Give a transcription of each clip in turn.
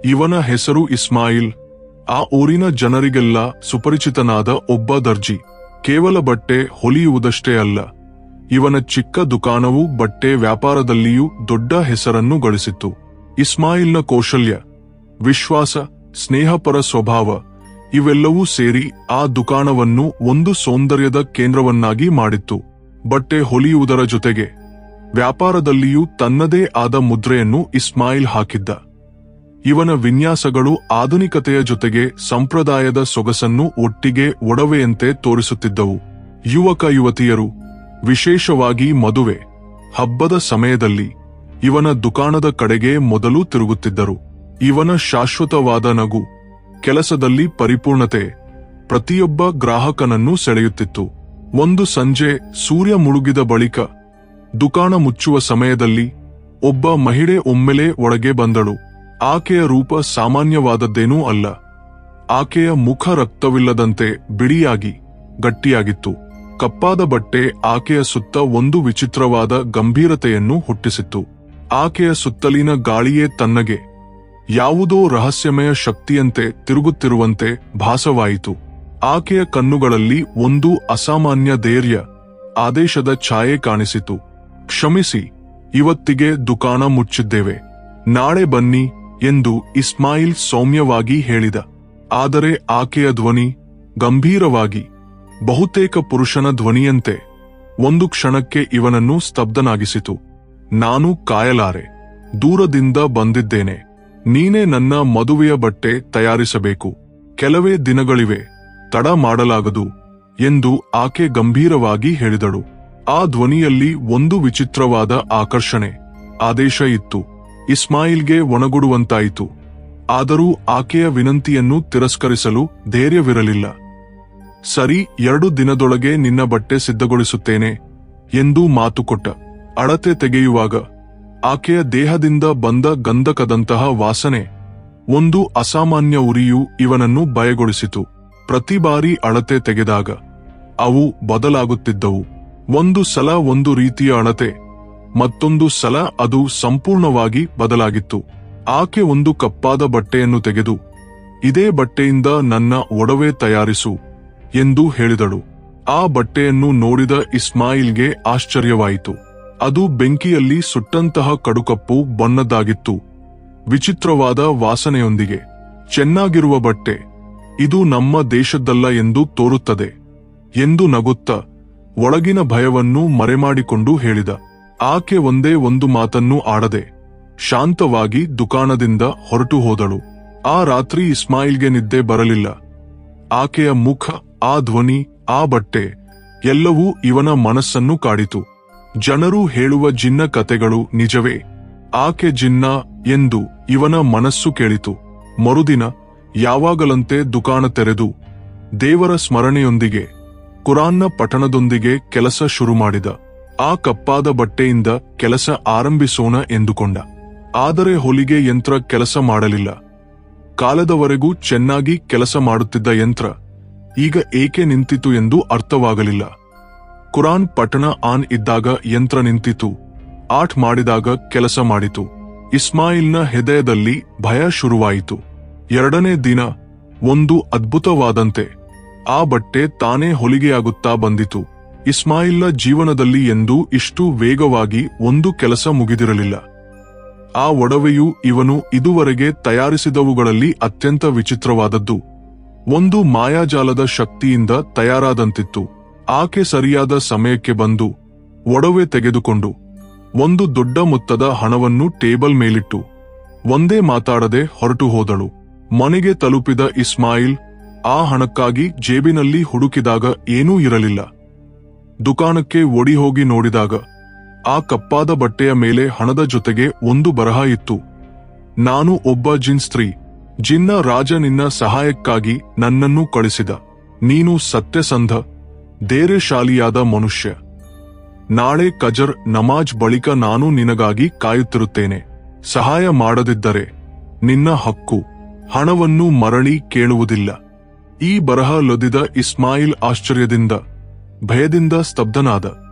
ಇವನ ಹೆಸರು ಇಸ್ಮಾಯಿಲ್. ಆ ಊರಿನ ಜನರಿಗೆಲ್ಲ ಸುಪರಿಚಿತನಾದ ಒಬ್ಬ ದರ್ಜಿ. ಕೇವಲ ಬಟ್ಟೆ ಹೊಲಿಯುವುದಷ್ಟೇ ಅಲ್ಲ, ಇವನ ಚಿಕ್ಕ ದುಕಾನವು ಬಟ್ಟೆ ವ್ಯಾಪಾರದಲ್ಲಿಯೂ ದೊಡ್ಡ ಹೆಸರನ್ನು ಗಳಿಸಿತ್ತು. ಇಸ್ಮಾಯಿಲ್ನ ಕೌಶಲ್ಯ, ವಿಶ್ವಾಸ, ಸ್ನೇಹಪರ ಸ್ವಭಾವ ಇವೆಲ್ಲವೂ ಸೇರಿ ಆ ದುಕಾನವನ್ನು ಒಂದು ಸೌಂದರ್ಯದ ಕೇಂದ್ರವನ್ನಾಗಿ ಮಾಡಿತ್ತು. ಬಟ್ಟೆ ಹೊಲಿಯುವುದರ ಜೊತೆಗೆ ವ್ಯಾಪಾರದಲ್ಲಿಯೂ ತನ್ನದೇ ಆದ ಮುದ್ರೆಯನ್ನು ಇಸ್ಮಾಯಿಲ್ ಹಾಕಿದ್ದ. ಇವನ ವಿನ್ಯಾಸಗಳು ಆಧುನಿಕತೆಯ ಜೊತೆಗೆ ಸಂಪ್ರದಾಯದ ಸೊಗಸನ್ನು ಒಟ್ಟಿಗೆ ಒಡವೆಯಂತೆ ತೋರಿಸುತ್ತಿದ್ದವು. ಯುವಕ ಯುವತಿಯರು, ವಿಶೇಷವಾಗಿ ಮದುವೆ, ಹಬ್ಬದ ಸಮಯದಲ್ಲಿ ಇವನ ದುಕಾನದ ಕಡೆಗೆ ಮೊದಲು ತಿರುಗುತ್ತಿದ್ದರು. ಇವನ ಶಾಶ್ವತವಾದ ನಗು, ಕೆಲಸದಲ್ಲಿ ಪರಿಪೂರ್ಣತೆ ಪ್ರತಿಯೊಬ್ಬ ಗ್ರಾಹಕನನ್ನು ಸೆಳೆಯುತ್ತಿತ್ತು. ಒಂದು ಸಂಜೆ ಸೂರ್ಯ ಮುಳುಗಿದ ಬಳಿಕ ದುಕಾನ ಮುಚ್ಚುವ ಸಮಯದಲ್ಲಿ ಒಬ್ಬ ಮಹಿಳೆ ಒಮ್ಮೆಲೆ ಒಳಗೆ ಬಂದಳು. ಆಕೆಯ ರೂಪ ಸಾಮಾನ್ಯವಾದದ್ದೇನೂ ಅಲ್ಲ. ಆಕೆಯ ಮುಖ ರಕ್ತವಿಲ್ಲದಂತೆ ಬಿಳಿಯಾಗಿ ಗಟ್ಟಿಯಾಗಿತ್ತು. ಕಪ್ಪಾದ ಬಟ್ಟೆ ಆಕೆಯ ಸುತ್ತ ಒಂದು ವಿಚಿತ್ರವಾದ ಗಂಭೀರತೆಯನ್ನು ಹುಟ್ಟಿಸಿತ್ತು. ಆಕೆಯ ಸುತ್ತಲಿನ ಗಾಳಿಯೇ ತನ್ನಗೆ ಯಾವುದೋ ರಹಸ್ಯಮಯ ಶಕ್ತಿಯಂತೆ ತಿರುಗುತ್ತಿರುವಂತೆ ಭಾಸವಾಯಿತು. ಆಕೆಯ ಕಣ್ಣುಗಳಲ್ಲಿ ಒಂದು ಅಸಾಮಾನ್ಯ ಧೈರ್ಯ, ಆದೇಶದ ಛಾಯೆ ಕಾಣಿಸಿತು. ಕ್ಷಮಿಸಿ, ಇವತ್ತಿಗೆ ದುಕಾನ ಮುಚ್ಚಿದ್ದೇವೆ, ನಾಳೆ ಬನ್ನಿ ಎಂದು ಇಸ್ಮಾಯಿಲ್ ಸೌಮ್ಯವಾಗಿ ಹೇಳಿದ. ಆದರೆ ಆಕೆಯ ಧ್ವನಿ ಗಂಭೀರವಾಗಿ, ಬಹುತೇಕ ಪುರುಷನ ಧ್ವನಿಯಂತೆ ಒಂದು ಕ್ಷಣಕ್ಕೆ ಇವನನ್ನು ಸ್ತಬ್ಧನಾಗಿಸಿತು. ನಾನು ಕಾಯಲಾರೆ, ದೂರದಿಂದ ಬಂದಿದ್ದೇನೆ. ನೀನೇ ನನ್ನ ಮದುವೆಯ ಬಟ್ಟೆ ತಯಾರಿಸಬೇಕು. ಕೆಲವೇ ದಿನಗಳಿವೆ, ತಡ ಮಾಡಲಾಗದು ಎಂದು ಆಕೆ ಗಂಭೀರವಾಗಿ ಹೇಳಿದಳು. ಆ ಧ್ವನಿಯಲ್ಲಿ ಒಂದು ವಿಚಿತ್ರವಾದ ಆಕರ್ಷಣೆ, ಆದೇಶ ಇತ್ತು. ಇಸ್ಮಾಯಿಲ್ಗೆ ಒಣಗುಡುವಂತಾಯಿತು. ಆದರೂ ಆಕೆಯ ವಿನಂತಿಯನ್ನು ತಿರಸ್ಕರಿಸಲು ಧೈರ್ಯವಿರಲಿಲ್ಲ. ಸರಿ, 2 ದಿನದೊಳಗೆ ನಿನ್ನ ಬಟ್ಟೆ ಸಿದ್ಧಗೊಳಿಸುತ್ತೇನೆ ಎಂದು ಮಾತುಕೊಟ್ಟ. ಅಳತೆ ತೆಗೆಯುವಾಗ ಆಕೆಯ ದೇಹದಿಂದ ಬಂದ ಗಂಧಕದಂತಹ ವಾಸನೆ, ಒಂದು ಅಸಾಮಾನ್ಯ ಉರಿಯು ಇವನನ್ನು ಭಯಗೊಳಿಸಿತು. ಪ್ರತಿ ಬಾರಿ ಅಳತೆ ತೆಗೆದಾಗ ಅವು ಬದಲಾಗುತ್ತಿದ್ದವು. ಒಂದು ಸಲ ಒಂದು ರೀತಿಯ ಅಳತೆ, ಮತ್ತೊಂದು ಸಲ ಅದು ಸಂಪೂರ್ಣವಾಗಿ ಬದಲಾಗಿತ್ತು. ಆಕೆ ಒಂದು ಕಪ್ಪಾದ ಬಟ್ಟೆಯನ್ನು ತೆಗೆದು, ಇದೇ ಬಟ್ಟೆಯಿಂದ ನನ್ನ ಒಡವೆ ತಯಾರಿಸು ಎಂದು ಹೇಳಿದಳು. ಆ ಬಟ್ಟೆಯನ್ನು ನೋಡಿದ ಇಸ್ಮಾಯಿಲ್ಗೆ ಆಶ್ಚರ್ಯವಾಯಿತು. ಅದು ಬೆಂಕಿಯಲ್ಲಿ ಸುಟ್ಟಂತಹ ಕಡುಕಪ್ಪು ಬಣ್ಣದ್ದಾಗಿತ್ತು, ವಿಚಿತ್ರವಾದ ವಾಸನೆಯೊಂದಿಗೆ. ಚೆನ್ನಾಗಿರುವ ಬಟ್ಟೆ, ಇದು ನಮ್ಮ ದೇಶದ್ದಲ್ಲ ಎಂದು ತೋರುತ್ತದೆ ಎಂದು ನಗುತ್ತಾ ಒಳಗಿನ ಭಯವನ್ನು ಮರೆಮಾಡಿಕೊಂಡು ಹೇಳಿದ. ಆಕೆ ಒಂದೇ ಒಂದು ಮಾತನ್ನೂ ಆಡದೆ ಶಾಂತವಾಗಿ ದುಕಾನದಿಂದ ಹೊರಟು ಹೋದಳು. ಆ ರಾತ್ರಿ ಇಸ್ಮಾಯಿಲ್ಗೆ ನಿದ್ದೆ ಬರಲಿಲ್ಲ. ಆಕೆಯ ಮುಖ, ಆ ಧ್ವನಿ, ಆ ಬಟ್ಟೆ ಎಲ್ಲವೂ ಇವನ ಮನಸ್ಸನ್ನು ಕಾಡಿತು. ಜನರು ಹೇಳುವ ಜಿನ್ನ ಕತೆಗಳು ನಿಜವೇ? ಆಕೆ ಜಿನ್ನ ಎಂದು ಇವನ ಮನಸ್ಸು ಕೇಳಿತು. ಮರುದಿನ ಯಾವಾಗಲಂತೆ ದುಕಾನ ತೆರೆದು ದೇವರ ಸ್ಮರಣೆಯೊಂದಿಗೆ, ಕುರಾನ್ನ ಪಠಣದೊಂದಿಗೆ ಕೆಲಸ ಶುರು ಮಾಡಿದ. ಆ ಕಪ್ಪಾದ ಬಟ್ಟೆಯಿಂದ ಕೆಲಸ ಆರಂಭಿಸೋಣ ಎಂದುಕೊಂಡ. ಆದರೆ ಹೊಲಿಗೆ ಯಂತ್ರ ಕೆಲಸ ಮಾಡಲಿಲ್ಲ. ಕಾಲದವರೆಗೂ ಚೆನ್ನಾಗಿ ಕೆಲಸ ಮಾಡುತ್ತಿದ್ದ ಯಂತ್ರ ಈಗ ಏಕೆ ನಿಂತಿತು ಎಂದು ಅರ್ಥವಾಗಲಿಲ್ಲ. ಕುರಾನ್ ಪಠಣ ಆನ್ ಇದ್ದಾಗ ಯಂತ್ರ ನಿಂತಿತು, ಆಟ್ ಮಾಡಿದಾಗ ಕೆಲಸ ಮಾಡಿತು. ಇಸ್ಮಾಯಿಲ್ನ ಹೃದಯದಲ್ಲಿ ಭಯ ಶುರುವಾಯಿತು. 2ನೇ ದಿನ ಒಂದು ಅದ್ಭುತವಾದಂತೆ ಆ ಬಟ್ಟೆ ತಾನೇ ಹೊಲಿಗೆಯಾಗುತ್ತಾ ಬಂದಿತು. ಇಸ್ಮಾಯಿಲ್ನ ಜೀವನದಲ್ಲಿ ಎಂದೂ ಇಷ್ಟು ವೇಗವಾಗಿ ಒಂದು ಕೆಲಸ ಮುಗಿದಿರಲಿಲ್ಲ. ಆ ಒಡವೆಯು ಇವನು ಇದುವರೆಗೆ ತಯಾರಿಸಿದವುಗಳಲ್ಲಿ ಅತ್ಯಂತ ವಿಚಿತ್ರವಾದದ್ದು. ಒಂದು ಮಾಯಾಜಾಲದ ಶಕ್ತಿಯಿಂದ ತಯಾರಾದಂತಿತ್ತು. ಆಕೆ ಸರಿಯಾದ ಸಮಯಕ್ಕೆ ಬಂದು ಒಡವೆ ತೆಗೆದುಕೊಂಡು ಒಂದು ದೊಡ್ಡ ಮೊತ್ತದ ಹಣವನ್ನು ಟೇಬಲ್ ಮೇಲಿಟ್ಟು ಒಂದೇ ಮಾತಾಡದೆ ಹೊರಟು ಹೋದಳು. ಮನೆಗೆ ತಲುಪಿದ ಇಸ್ಮಾಯಿಲ್ ಆ ಹಣಕ್ಕಾಗಿ ಜೇಬಿನಲ್ಲಿ ಹುಡುಕಿದಾಗ ಏನೂ ಇರಲಿಲ್ಲ. ದುಕಾನಕ್ಕೆ ಓಡಿ ಹೋಗಿ ನೋಡಿದಾಗ ಆ ಕಪ್ಪಾದ ಬಟ್ಟೆಯ ಮೇಲೆ ಹಣದ ಜೊತೆಗೆ ಒಂದು ಬರಹ ಇತ್ತು. ನಾನು ಒಬ್ಬ ಜಿನ್ ಸ್ತ್ರೀ. ಜಿನ್ನ ರಾಜ ನಿನ್ನ ಸಹಾಯಕ್ಕಾಗಿ ನನ್ನನ್ನು ಕಳಿಸಿದ. ನೀನು ಸತ್ಯಸಂಧ, ಧೈರ್ಯಶಾಲಿಯಾದ ಮನುಷ್ಯ. ನಾಳೆ ಕಜರ್ ನಮಾಜ್ ಬಳಿಕ ನಾನು ನಿನಗಾಗಿ ಕಾಯುತ್ತಿರುತ್ತೇನೆ. ಸಹಾಯ ಮಾಡದಿದ್ದರೆ ನಿನ್ನ ಹಕ್ಕು, ಹಣವನ್ನು ಮರಳಿ ಕೇಳುವುದಿಲ್ಲ. ಈ ಬರಹ ಲೊದಿದ ಇಸ್ಮಾಯಿಲ್ ಆಶ್ಚರ್ಯದಿಂದ, ಭಯದಿಂದ ಸ್ತಬ್ಧನಾದ.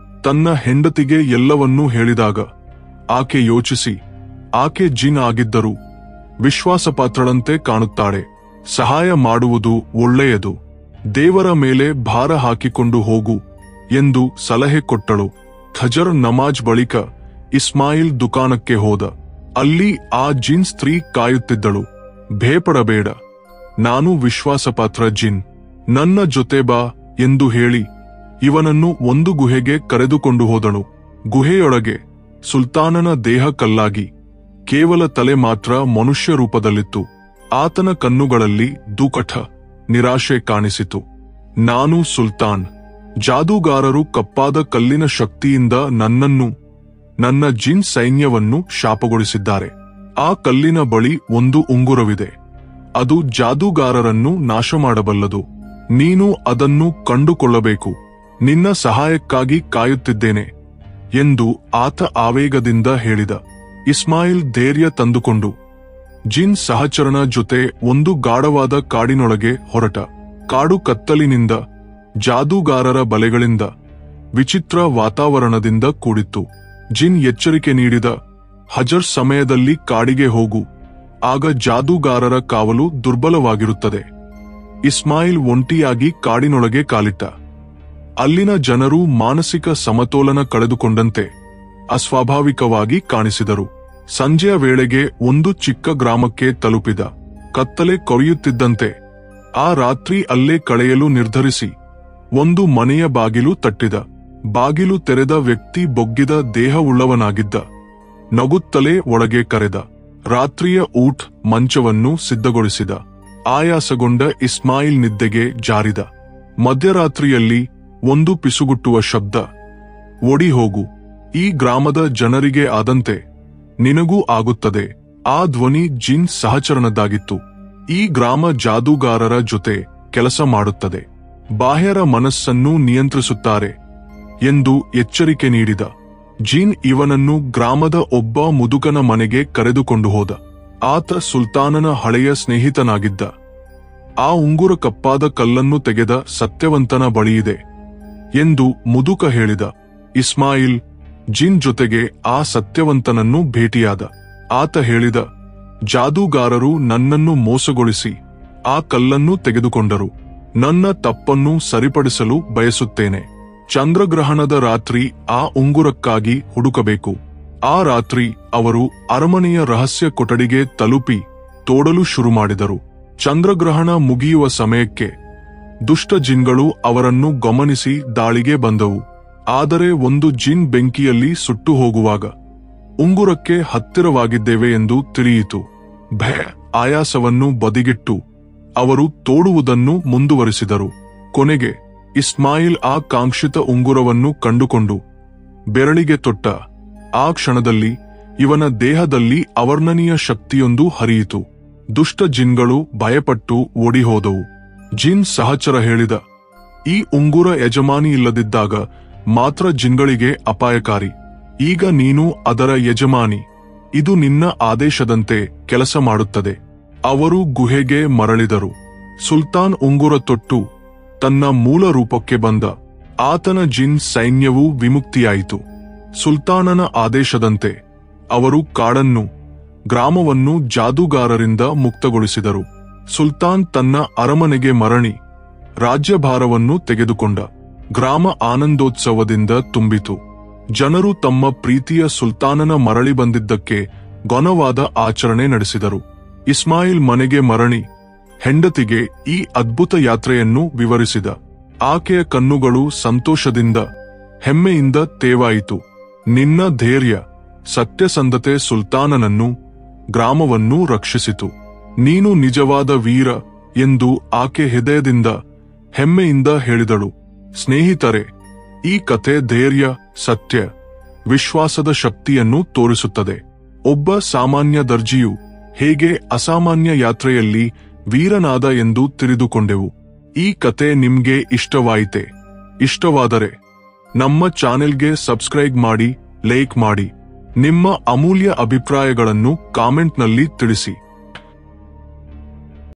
ತನ್ನ ಹೆಂಡತಿಗೆ ಎಲ್ಲವನ್ನೂ ಹೇಳಿದಾಗ ಆಕೆ ಯೋಚಿಸಿ, ಆಕೆ ಜಿನ್ ಆಗಿದ್ದರೂ ವಿಶ್ವಾಸಪಾತ್ರಳಂತೆ ಕಾಣುತ್ತಾಳೆ. ಸಹಾಯ ಮಾಡುವುದು ಒಳ್ಳೆಯದು. ದೇವರ ಮೇಲೆ ಭಾರ ಹಾಕಿಕೊಂಡು ಹೋಗು ಎಂದು ಸಲಹೆ ಕೊಟ್ಟಳು. ಫಜರ್ ನಮಾಜ್ ಬಳಿಕ ಇಸ್ಮಾಯಿಲ್ ದುಕಾನಕ್ಕೆ ಹೋದ. ಅಲ್ಲಿ ಆ ಜಿನ್ ಸ್ತ್ರೀ ಕಾಯುತ್ತಿದ್ದಳು. ಭಯಪಡಬೇಡ, ನಾನು ವಿಶ್ವಾಸಪಾತ್ರ ಜಿನ್, ನನ್ನ ಜೊತೆ ಬಾ ಎಂದು ಹೇಳಿ ಇವನನ್ನು ಒಂದು ಗುಹೆಗೆ ಕರೆದುಕೊಂಡು ಹೋದಳು. ಗುಹೆಯೊಳಗೆ ಸುಲ್ತಾನನ ದೇಹ ಕಲ್ಲಾಗಿ ಕೇವಲ ತಲೆ ಮಾತ್ರ ಮನುಷ್ಯ ರೂಪದಲ್ಲಿತ್ತು. ಆತನ ಕಣ್ಣುಗಳಲ್ಲಿ ದುಃಖ, ನಿರಾಶೆ ಕಾಣಿಸಿತು. ನಾನು ಸುಲ್ತಾನ್. ಜಾದೂಗಾರರು ಕಪ್ಪಾದ ಕಲ್ಲಿನ ಶಕ್ತಿಯಿಂದ ನನ್ನನ್ನು, ನನ್ನ ಜಿನ್ ಸೈನ್ಯವನ್ನು ಶಾಪಗೊಳಿಸಿದ್ದಾರೆ. ಆ ಕಲ್ಲಿನ ಬಳಿ ಒಂದು ಉಂಗುರವಿದೆ. ಅದು ಜಾದೂಗಾರರನ್ನು ನಾಶ ಮಾಡಬಲ್ಲದು. ನೀನು ಅದನ್ನು ಕಂಡುಕೊಳ್ಳಬೇಕು. ನಿನ್ನ ಸಹಾಯಕ್ಕಾಗಿ ಕಾಯುತ್ತಿದ್ದೇನೆ ಎಂದು ಆತ ಆವೇಗದಿಂದ ಹೇಳಿದ. ಇಸ್ಮಾಯಿಲ್ ಧೈರ್ಯ ತಂದುಕೊಂಡು ಜಿನ್ ಸಹಚರನ ಜೊತೆ ಒಂದು ಗಾಢವಾದ ಕಾಡಿನೊಳಗೆ ಹೊರಟ. ಕಾಡು ಕತ್ತಲಿನಿಂದ, ಜಾದೂಗಾರರ ಬಲೆಗಳಿಂದ, ವಿಚಿತ್ರ ವಾತಾವರಣದಿಂದ ಕೂಡಿತ್ತು. ಜಿನ್ ಎಚ್ಚರಿಕೆ ನೀಡಿದ, ಹಜರ್ ಸಮಯದಲ್ಲಿ ಕಾಡಿಗೆ ಹೋಗು, ಆಗ ಜಾದೂಗಾರರ ಕಾವಲು ದುರ್ಬಲವಾಗಿರುತ್ತದೆ. ಇಸ್ಮಾಯಿಲ್ ಒಂಟಿಯಾಗಿ ಕಾಡಿನೊಳಗೆ ಕಾಲಿಟ್ಟ. ಅಲ್ಲಿನ ಜನರು ಮಾನಸಿಕ ಸಮತೋಲನ ಕಳೆದುಕೊಂಡಂತೆ ಅಸ್ವಾಭಾವಿಕವಾಗಿ ಕಾಣಿಸಿದರು. ಸಂಜೆಯ ವೇಳೆಗೆ ಒಂದು ಚಿಕ್ಕ ಗ್ರಾಮಕ್ಕೆ ತಲುಪಿದ. ಕತ್ತಲೆ ಕೊರೆಯುತ್ತಿದ್ದಂತೆ ಆ ರಾತ್ರಿ ಅಲ್ಲೇ ಕಳೆಯಲು ನಿರ್ಧರಿಸಿ ಒಂದು ಮನೆಯ ಬಾಗಿಲು ತಟ್ಟಿದ. ಬಾಗಿಲು ತೆರೆದ ವ್ಯಕ್ತಿ ಬೊಗ್ಗಿದ ದೇಹವುಳ್ಳವನಾಗಿದ್ದ. ನಗುತ್ತಲೇ ಒಳಗೆ ಕರೆದ. ರಾತ್ರಿಯ ಊಟ ಮಂಚವನ್ನು ಸಿದ್ಧಗೊಳಿಸಿದ. ಆಯಾಸಗೊಂಡ ಇಸ್ಮಾಯಿಲ್ ನಿದ್ದೆಗೆ ಜಾರಿದ. ಮಧ್ಯರಾತ್ರಿಯಲ್ಲಿ ಒಂದು ಪಿಸುಗುಟ್ಟುವ ಶಬ್ದ. ಓಡಿ ಹೋಗು, ಈ ಗ್ರಾಮದ ಜನರಿಗೆ ಆದಂತೆ ನಿನಗೂ ಆಗುತ್ತದೆ. ಆ ಧ್ವನಿ ಜಿನ್ ಸಹಚರನದ್ದಾಗಿತ್ತು. ಈ ಗ್ರಾಮ ಜಾದೂಗಾರರ ಜೊತೆ ಕೆಲಸ ಮಾಡುತ್ತದೆ. ಬಾಹ್ಯರ ಮನಸ್ಸನ್ನು ನಿಯಂತ್ರಿಸುತ್ತಾರೆ ಎಂದು ಎಚ್ಚರಿಕೆ ನೀಡಿದ. ಜಿನ್ ಇವನನ್ನು ಗ್ರಾಮದ ಒಬ್ಬ ಮುದುಕನ ಮನೆಗೆ ಕರೆದುಕೊಂಡು ಹೋದ. ಆತ ಸುಲ್ತಾನನ ಹಳೆಯ ಸ್ನೇಹಿತನಾಗಿದ್ದ. ಆ ಉಂಗುರ ಕಪ್ಪಾದ ಕಲ್ಲನ್ನು ತೆಗೆದ ಸತ್ಯವಂತನ ಬಳಿಯಿದೆ ಎಂದು ಮುದುಕ ಹೇಳಿದ. ಇಸ್ಮಾಯಿಲ್ ಜಿನ್ ಜೊತೆಗೆ ಆ ಸತ್ಯವಂತನನ್ನು ಭೇಟಿಯಾದ. ಆತ ಹೇಳಿದ, ಜಾದೂಗಾರರು ನನ್ನನ್ನು ಮೋಸಗೊಳಿಸಿ ಆ ಕಲ್ಲನ್ನು ತೆಗೆದುಕೊಂಡರು. ನನ್ನ ತಪ್ಪನ್ನು ಸರಿಪಡಿಸಲು ಬಯಸುತ್ತೇನೆ. ಚಂದ್ರಗ್ರಹಣದ ರಾತ್ರಿ ಆ ಉಂಗುರಕ್ಕಾಗಿ ಹುಡುಕಬೇಕು. ಆ ರಾತ್ರಿ ಅವರು ಅರಮನೆಯ ರಹಸ್ಯ ಕೊಠಡಿಗೆ ತಲುಪಿ ತೋಡಲು ಶುರು ಮಾಡಿದರು. ಚಂದ್ರಗ್ರಹಣ ಮುಗಿಯುವ ಸಮಯಕ್ಕೆ ದುಷ್ಟ ಜಿನ್ಗಳು ಅವರನ್ನು ಗಮನಿಸಿ ದಾಳಿಗೆ ಬಂದವು. ಆದರೆ ಒಂದು ಜಿನ್ ಬೆಂಕಿಯಲ್ಲಿ ಸುಟ್ಟು ಹೋಗುವಾಗ ಉಂಗುರಕ್ಕೆ ಹತ್ತಿರವಾಗಿದ್ದೇವೆ ಎಂದು ತಿಳಿಯಿತು. ಭಯ, ಆಯಾಸವನ್ನು ಬದಿಗಿಟ್ಟು ಅವರು ತೋಡುವುದನ್ನು ಮುಂದುವರಿಸಿದರು. ಕೊನೆಗೆ ಇಸ್ಮಾಯಿಲ್ ಆ ಕಾಂಕ್ಷಿತ ಉಂಗುರವನ್ನು ಕಂಡುಕೊಂಡು ಬೆರಳಿಗೆ ತೊಟ್ಟ. ಆ ಕ್ಷಣದಲ್ಲಿ ಇವನ ದೇಹದಲ್ಲಿ ಅವರ್ಣನೀಯ ಶಕ್ತಿಯೊಂದು ಹರಿಯಿತು. ದುಷ್ಟ ಜಿನ್ಗಳು ಭಯಪಟ್ಟು ಓಡಿಹೋದವು. ಜಿನ್ ಸಹಚರ ಹೇಳಿದ, ಈ ಉಂಗುರ ಯಜಮಾನಿ ಇಲ್ಲದಿದ್ದಾಗ ಮಾತ್ರ ಜಿನ್ಗಳಿಗೆ ಅಪಾಯಕಾರಿ. ಈಗ ನೀನು ಅದರ ಯಜಮಾನಿ. ಇದು ನಿನ್ನ ಆದೇಶದಂತೆ ಕೆಲಸ ಮಾಡುತ್ತದೆ. ಅವರು ಗುಹೆಗೆ ಮರಳಿದರು. ಸುಲ್ತಾನ್ ಉಂಗುರ ತೊಟ್ಟು ತನ್ನ ಮೂಲ ರೂಪಕ್ಕೆ ಬಂದ. ಆತನ ಜಿನ್ ಸೈನ್ಯವು ವಿಮುಕ್ತಿಯಾಯಿತು. ಸುಲ್ತಾನನ ಆದೇಶದಂತೆ ಅವರು ಕಾಡನ್ನು, ಗ್ರಾಮವನ್ನು ಜಾದೂಗಾರರಿಂದ ಮುಕ್ತಗೊಳಿಸಿದರು. ಸುಲ್ತಾನ್ ತನ್ನ ಅರಮನೆಗೆ ಮರಳಿ ರಾಜ್ಯಭಾರವನ್ನು ತೆಗೆದುಕೊಂಡ. ಗ್ರಾಮ ಆನಂದೋತ್ಸವದಿಂದ ತುಂಬಿತು. ಜನರು ತಮ್ಮ ಪ್ರೀತಿಯ ಸುಲ್ತಾನನ ಮರಳಿ ಬಂದಿದ್ದಕ್ಕೆ ಘನವಾದ ಆಚರಣೆ ನಡೆಸಿದರು. ಇಸ್ಮಾಯಿಲ್ ಮನೆಗೆ ಮರಳಿ ಹೆಂಡತಿಗೆ ಈ ಅದ್ಭುತ ಯಾತ್ರೆಯನ್ನು ವಿವರಿಸಿದ. ಆಕೆಯ ಕಣ್ಣುಗಳು ಸಂತೋಷದಿಂದ, ಹೆಮ್ಮೆಯಿಂದ ತೇವಾಯಿತು. ನಿನ್ನ ಧೈರ್ಯ, ಸತ್ಯಸಂಧತೆ ಸುಲ್ತಾನನನ್ನು, ಗ್ರಾಮವನ್ನು ರಕ್ಷಿಸಿತು. ನೀನು ನಿಜವಾದ ವೀರ ಎಂದು ಆಕೆ ಹೃದಯದಿಂದ, ಹೆಮ್ಮೆಯಿಂದ ಹೇಳಿದಳು. ಸ್ನೇಹಿತರೆ, ಈ ಕಥೆ ಧೈರ್ಯ, ಸತ್ಯ, ವಿಶ್ವಾಸದ ಶಕ್ತಿಯನ್ನು ತೋರಿಸುತ್ತದೆ. ಒಬ್ಬ ಸಾಮಾನ್ಯ ದರ್ಜಿಯು ಹೇಗೆ ಅಸಾಮಾನ್ಯ ಯಾತ್ರೆಯಲ್ಲಿ ವೀರನಾದ ಎಂದು ತಿಳಿದುಕೊಂಡೆವು. ಈ ಕತೆ ನಿಮ್ಗೆ ಇಷ್ಟವಾಯಿತೆ? ಇಷ್ಟವಾದರೆ ನಮ್ಮ ಚಾನೆಲ್ಗೆ ಸಬ್ಸ್ಕ್ರೈಬ್ ಮಾಡಿ, ಲೈಕ್ ಮಾಡಿ. ನಿಮ್ಮ ಅಮೂಲ್ಯ ಅಭಿಪ್ರಾಯಗಳನ್ನು ಕಾಮೆಂಟ್ನಲ್ಲಿ ತಿಳಿಸಿ.